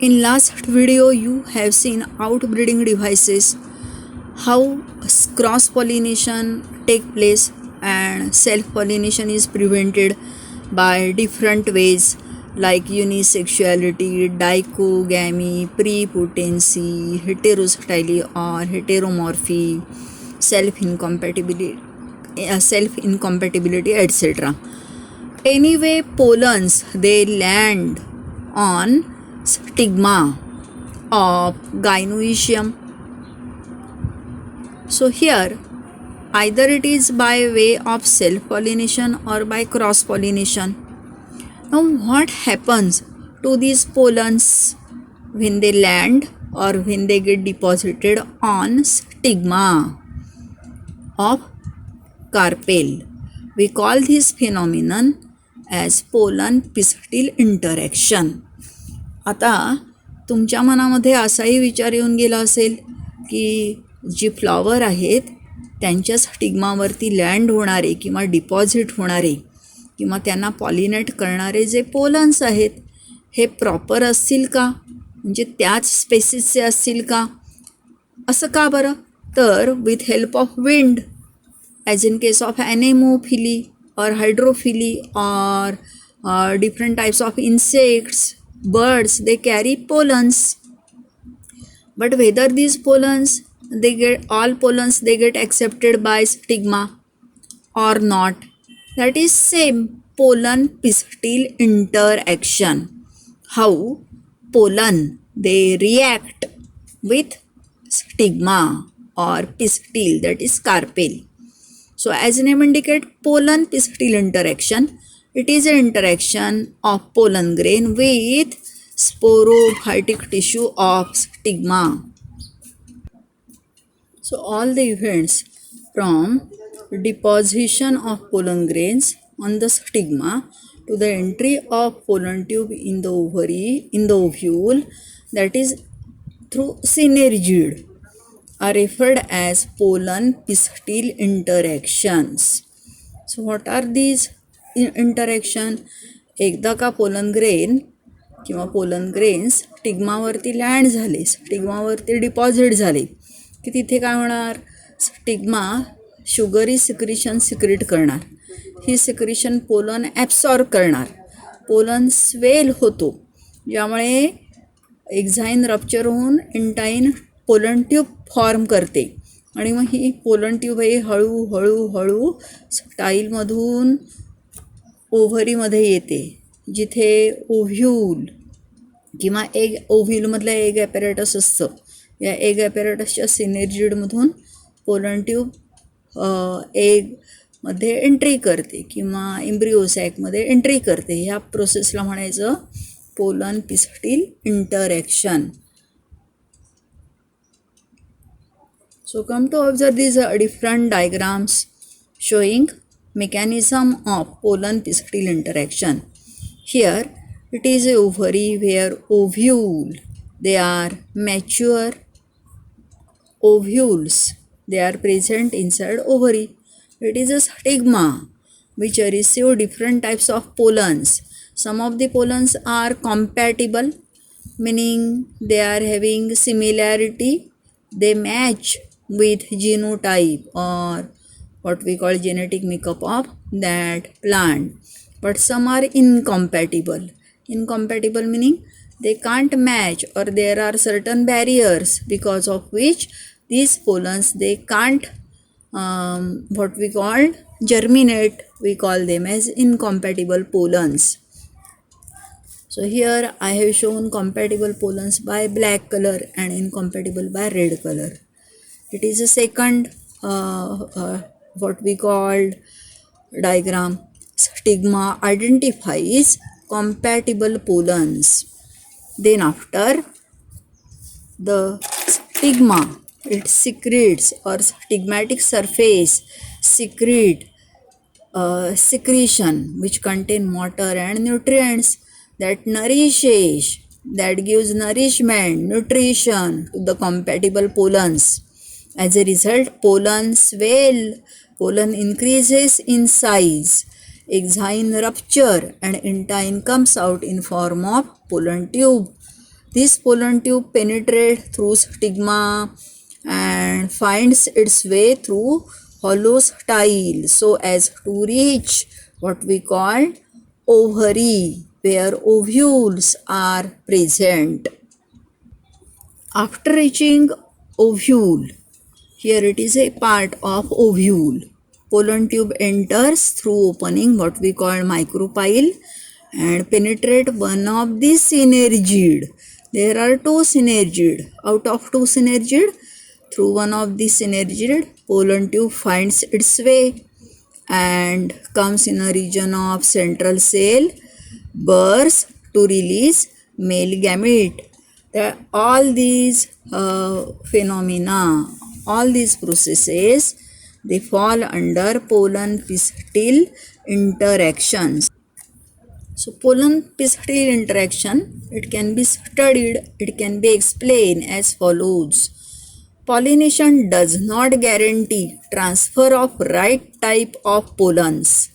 In last video you have seen outbreeding devices, how cross pollination take place and self pollination is prevented by different ways like unisexuality, dichogamy, prepotency, heterosexuality or heteromorphy, self-incompatibility, etc. Anyway, pollens they land on stigma of gynoecium. So here either it is by way of self pollination or by cross pollination. Now what happens to these pollens when they land or when they get deposited on stigma of carpel? We call this phenomenon as pollen pistil interaction. आता तुमच्या मनामध्ये असाही विचार येऊन गेला असेल की जी flower आहेत त्यांच्या स्टिग्मावरती लँड होणारे किंवा डिपॉझिट होणारे किंवा त्यांना पॉलिनेट करणारे जे पोलन्स आहेत हे प्रॉपर असतील का, म्हणजे त्याच स्पेसिसचे असतील का? असं का बरं? तर with help of wind, as in case of anemophily or hydrophily or different types of insects, birds, they carry pollens. But whether these pollens all pollens they get accepted by stigma or not, that is same pollen pistil interaction. How pollen they react with stigma or pistil, that is carpel. So as name indicate, pollen pistil interaction, it is an interaction of pollen grain with sporophytic tissue of stigma. So all the events from deposition of pollen grains on the stigma to the entry of pollen tube in the ovary, in the ovule, that is through synergid, are referred as pollen pistil interactions. So what are these interaction? एकदा का pollen grain किंवा pollen grains स्टिग्मावरती land झाले, स्टिग्मावरती deposit झाले की तिथे काय होणार? Stigma sugary secretion secrete करणार. ही सिक्रिशन पोलन ॲब्सॉर्ब करणार. पोलन स्वेल होतो, ज्यामुळे एक्झाईन रप्चर होऊन इंटाईन पोलन ट्यूब फॉर्म करते आणि मग ही पोलन ट्यूब ही हळूहळू स्टाईलमधून ओव्हरीमध्ये येते, जिथे ओव्ह्यूल किंवा एग, ओव्ह्यूलमधलं एग ॲपेरेटस असतं. या एग ॲपेरेटसच्या सिनेर्जिडमधून पोलन ट्यूब एगमध्ये एंट्री करते किंवा एम्ब्रिओसॅकमध्ये एंट्री करते. ह्या प्रोसेसला म्हणायचं pollen pistil interaction. So come to observe these different diagrams showing mechanism of pollen pistil interaction. Here it is a ovary where ovule, they are mature ovules, they are present inside ovary. It is a stigma which receive different types of pollens. Some of the pollens are compatible, meaning they are having similarity, they match with genotype or what we call genetic makeup of that plant. But some are incompatible. Incompatible meaning they can't match or there are certain barriers because of which these pollens they can't what we call germinate. We call them as incompatible pollens. So here I have shown compatible pollens by black color and incompatible by red color. It is a second what we called diagram. Stigma identifies compatible pollens. Then after the stigma, it secretes or stigmatic surface secrete secretion which contain water and nutrients that nourishes, that gives nourishment, nutrition to the compatible pollens. As a result, pollen swell, pollen increases in size. exine rupture and intine comes out in form of pollen tube. This pollen tube penetrates through stigma and finds its way through hollow style so as to reach what we call ovary, where ovules are present. After reaching ovule, here it is a part of ovule. Pollen tube enters through opening what we call micropyle and penetrate one of the synergid. There are two synergid. Out of two synergid, through one of the synergid, pollen tube finds its way and comes in a region of central cell, bursts to release male gamete. All these phenomena, all these processes, they fall under pollen pistil interactions. So pollen pistil interaction, it can be studied, it can be explained as follows. Pollination does not guarantee transfer of right type of pollens.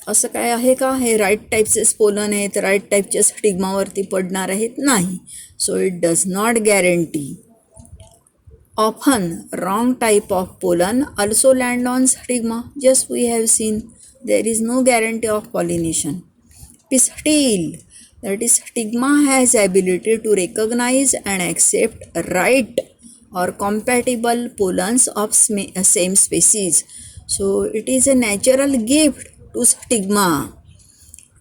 असं काय आहे का, हे right टाईपचेच pollen आहेत, right टाईपच्या स्टिग्मावरती पडणार आहेत, नाही. So it does not guarantee. Often wrong type of pollen also land on stigma. Just we have seen there is no guarantee of pollination. Pistil, that is stigma, has ability to recognize and accept right or compatible pollens of same species. So it is a natural gift to stigma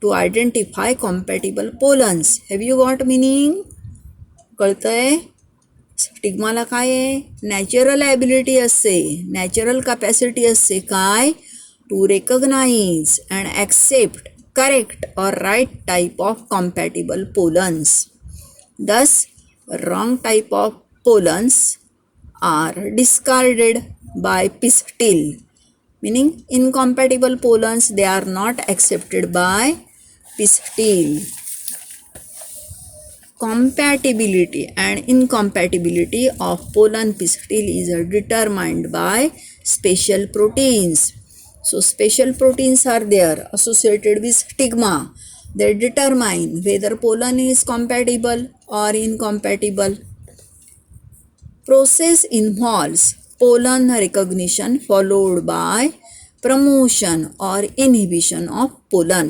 to identify compatible pollens. Have you got meaning? कळतंय? स्टिग्माला काय आहे, natural ability असते, natural capacity असते, काय, to recognise and accept correct or right type of compatible pollens. Thus wrong type of pollens are discarded by pistil, meaning incompatible pollens, they are not accepted by pistil. Compatibility and incompatibility of pollen pistil is determined by special proteins. So special proteins are there associated with stigma. They determine whether pollen is compatible or incompatible. Process involves pollen recognition followed by promotion or inhibition of pollen.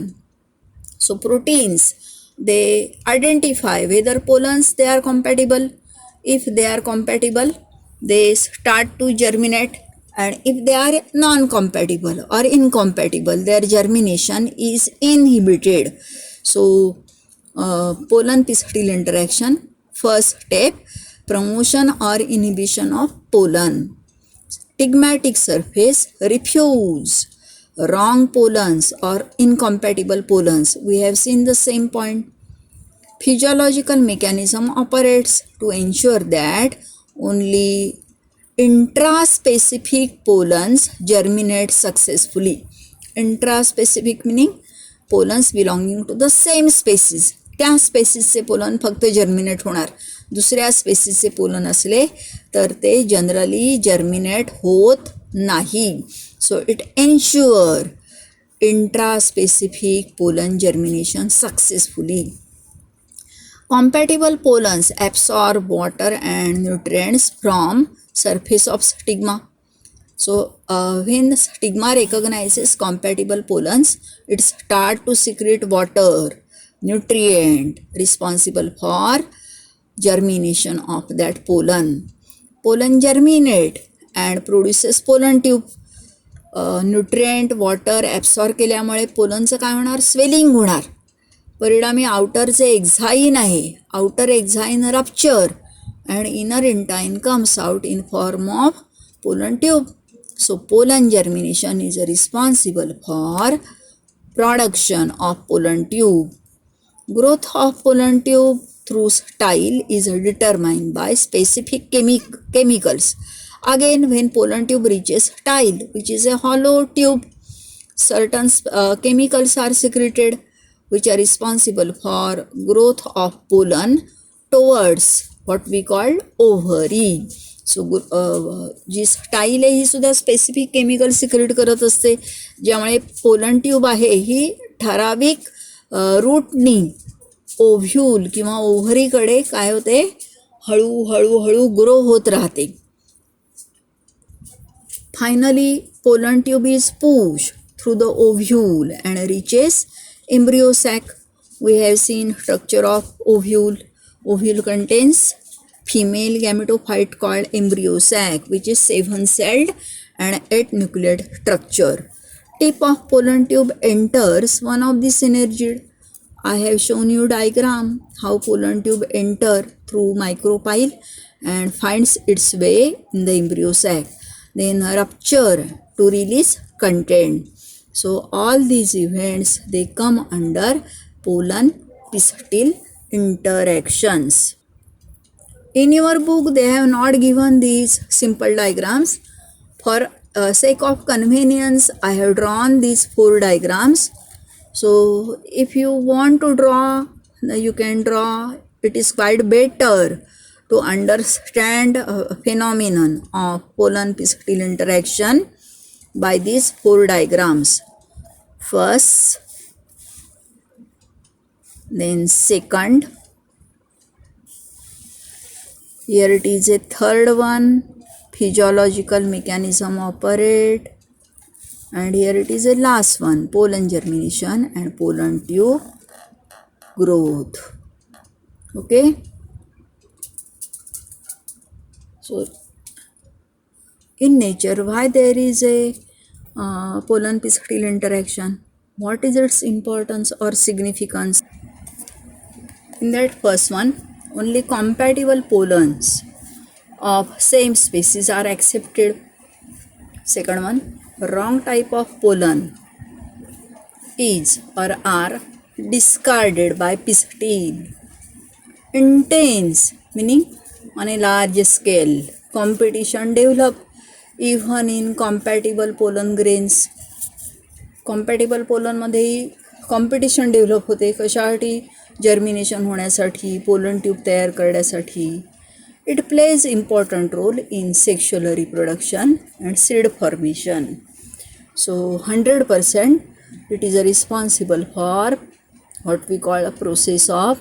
So proteins, they identify whether pollens they are compatible. If they are compatible, they start to germinate, and if they are non-compatible or incompatible, their germination is inhibited. So pollen pistil interaction, first step, promotion or inhibition of pollen. Stigmatic surface refuse wrong pollens or incompatible pollens. We have seen the same point. Physiological mechanism operates to ensure that only intraspecific pollens germinate successfully. Intraspecific meaning pollens belonging to the same species. त्या स्पेसीसचे pollen फक्त germinate होणार, दुसऱ्या स्पेसीसचे pollen असले तर ते generally germinate होत नाही. So it ensure intraspecific pollen germination successfully. Compatible pollens absorb water and nutrients from surface of stigma. So when stigma recognizes compatible pollens, it start to secrete water, nutrient responsible for germination of that pollen. Pollen germinate and produces pollen tube. Nutrient water absorb केल्यामुळे पोलनचं काय होणार, swelling होणार. परिणामी आउटरचे exine आहे, outer exine rupture and inner intine comes out in form of pollen tube. So pollen germination is responsible for production of pollen tube. Growth of pollen tube through style is determined by specific chemicals. Again, when pollen tube reaches style, which is a hollow tube, certain chemicals are secreted which are responsible for growth of pollen towards what we call ovary. So जी style आहे ही सुद्धा specific chemical secrete करत असते, ज्यामुळे pollen tube आहे ही ठराविक रूटनी ovule किंवा ओव्हरीकडे काय होते, हळूहळू ग्रो होत राहते. Finally pollen tube is push through the ovule and reaches embryo sac. We have seen structure of ovule. Ovule contains female gametophyte called embryo sac, which is 7-celled and 8-nucleate structure. Tip of pollen tube enters one of the synergid. I have shown you diagram how pollen tube enter through micropyle and finds its way in the embryo sac. Then rupture to release content. So all these events, they come under pollen pistil interactions. In your book they have not given these simple diagrams. For sake of convenience I have drawn these 4 diagrams. So if you want to draw, you can draw. It is quite better to understand phenomenon of pollen pistil interaction by these 4 diagrams. First, then second, here it is a third one, physiological mechanism operate, and here it is a last one, pollen germination and pollen tube growth. Okay, so in nature, why there is a pollen pistil interaction? What is its importance or significance? In that first one, only compatible pollens of same species are accepted. Second one, wrong type of pollen is or are discarded by pistil. Intense, meaning on a large scale, competition develop even in compatible pollen grains. compatible pollen मध्येही competition develop होते. कशासाठी? Germination होण्यासाठी, pollen tube तयार करण्यासाठी. It plays important role in sexual reproduction and seed formation. So 100% it is responsible for what we call a process of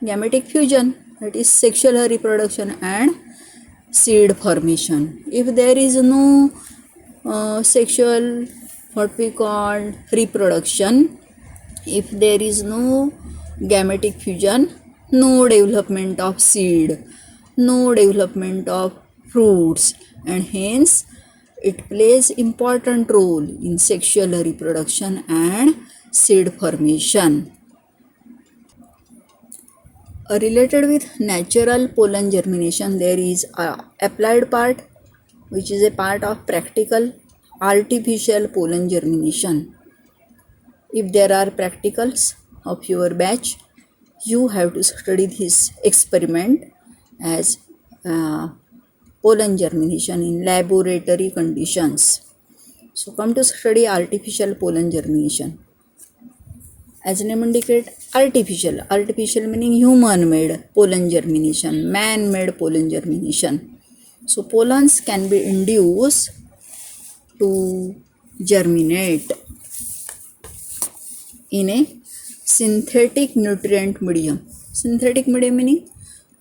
gametic fusion, that is sexual reproduction and seed formation. If there is no sexual what we call reproduction, if there is no gametic fusion, no development of seed, no development of fruits, and hence it plays important role in sexual reproduction and seed formation. Related with natural pollen germination, there is a applied part, which is a part of practical artificial pollen germination. If there are practicals of your batch, you have to study this experiment as pollen germination in laboratory conditions. So come to study artificial pollen germination. As name indicate, artificial. Artificial meaning human-made pollen germination, man-made pollen germination. So pollens can be induced to germinate in a synthetic nutrient medium. Synthetic medium meaning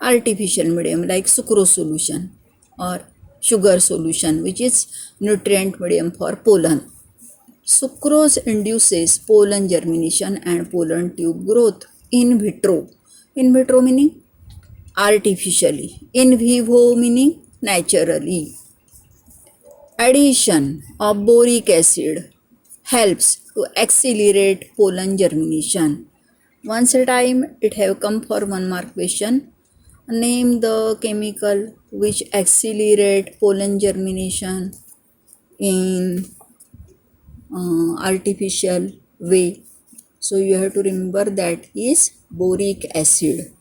artificial medium like sucrose solution or sugar solution, which is nutrient medium for pollen. Sucrose induces pollen germination and pollen tube growth in vitro. In vitro meaning artificially. In vivo meaning naturally. Addition of boric acid helps to accelerate pollen germination. Once a time it have come for 1 mark question. Name the chemical which accelerate pollen germination in artificial way. So you have to remember that is boric acid.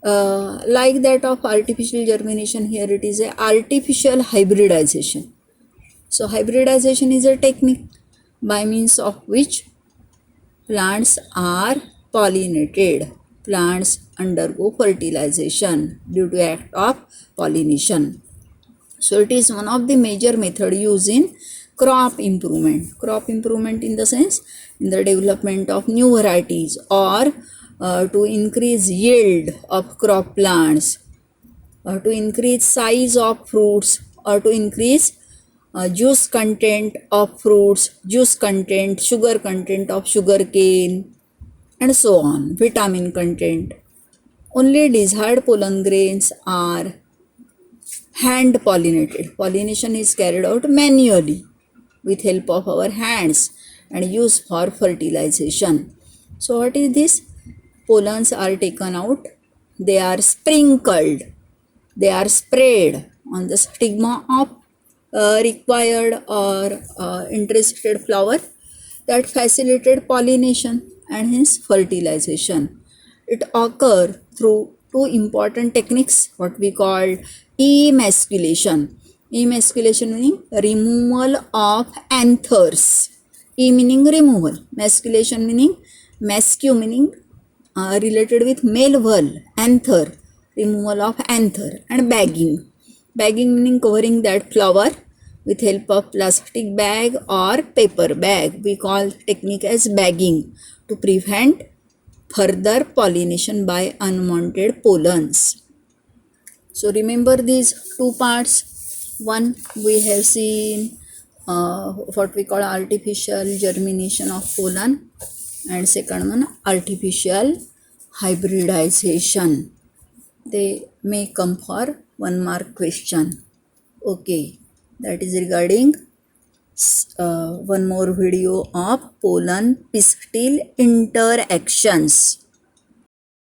Like that of artificial germination, here it is a artificial hybridization. So hybridization is a technique by means of which plants are pollinated. Plants undergo fertilization due to act of pollination. So it is one of the major method used in crop improvement. Crop improvement in the sense in the development of new varieties or to increase yield of crop plants, or to increase size of fruits, or to increase juice content of fruits, juice content, sugar content of sugar cane, and so on, vitamin content. Only desired pollen grains are hand pollinated. Pollination is carried out manually with help of our hands and used for fertilization. So what is this? Pollens are taken out, they are sprinkled, they are sprayed on the stigma of required or interested flower that facilitate pollination and hence fertilization. It occurs through two important techniques, what we call emasculation. Emasculation meaning removal of anthers. E meaning removal, masculation meaning mascu meaning related with male whorl, anther, removal of anther, and bagging. Bagging meaning covering that flower with help of plastic bag or paper bag. We call technique as bagging to prevent further pollination by unwanted pollens. So remember these two parts. One, we have seen what we call artificial germination of pollen, and second one, artificial hybridization. They may come for 1 mark question. Okay, that is regarding one more video of pollen pistil interactions.